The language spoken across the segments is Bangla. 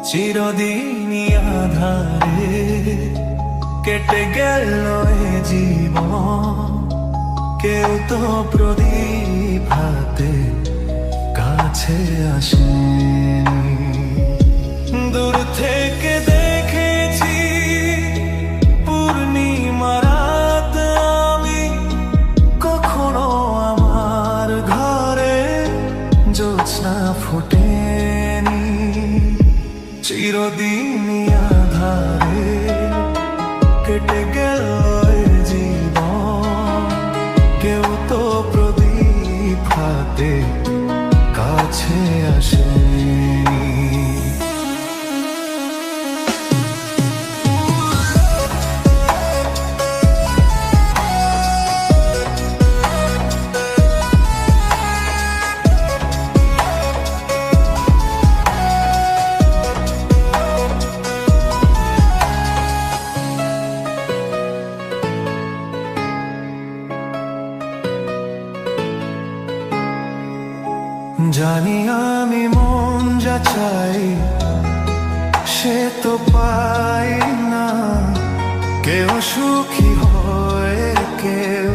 চিরদিনই আধারে কেটে গেল এ জীবন, কেউ তো প্রদীপ হাতে কাছে আসেনি। দূর থেকে দেখেছি পূর্ণিমা রাত আমি, কখনো আমার ঘরে জ্যোৎস্না ফোটেনি। চিরদিনই আধারে কেটে গেল এ জীবন, কেউ তো প্রদীপ হাতে কাছে আসেনি। জানি আমি মন যা চাই সে তো পাই না, কেউ সুখী হয় কেউ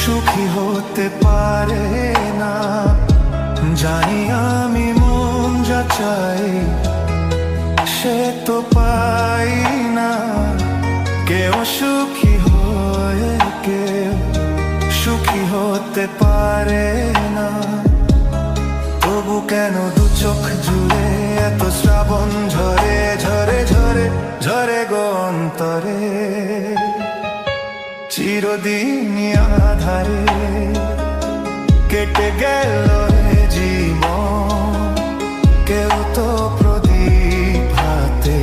সুখী হতে পারে না। জানি আমি মন যা চাই সে তো পাই না, কেউ সুখী হয় কেউ সুখী হতে পারে না। তবু কেন দু চোখ জুড়ে এত শ্রাবণ ঝরে ঝরে ঝরে ঝরে গো অন্তরে। চিরদিনই আধারে কেটে গেল এ জীবন, কেউ তো প্রদীপ হাতে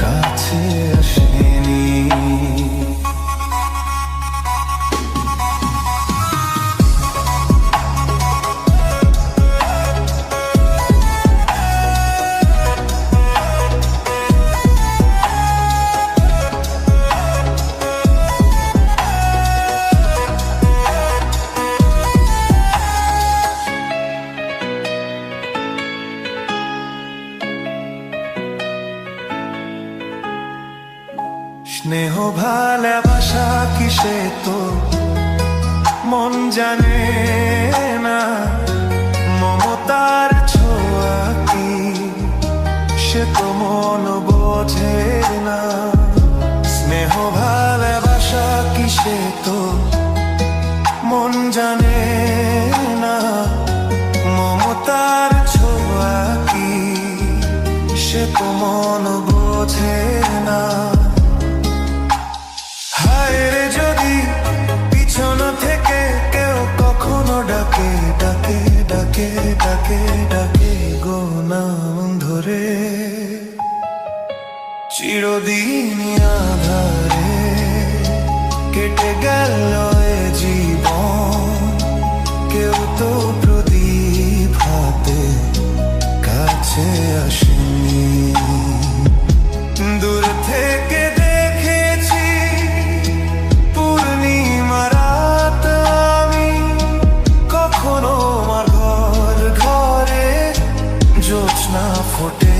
কাছে আসেনি। স্নেহ ভালোবাসা কিসে তো মন জানে না, মমতার ছোঁয়া কি সে তো মন বোঝে না। স্নেহ ভালোবাসা কিসে তো মন জানে না, মমতার ছোঁয়া কি সে তো মন বোঝে না। যদি পিছন থেকে কেউ কখনো ডাকে ডাকে ডাকে ডাকে ডাকে গো নাম ধরে, চিরদিনই আধারে কেটে গেল এ জীবন, কেউ তো প্রদীপ হাতে কাছে আসেনি। দূর থেকে দেখেছি পূর্ণিমা রাত আমি, কখনো আমার ঘরে জ্যোৎস্না ফোটে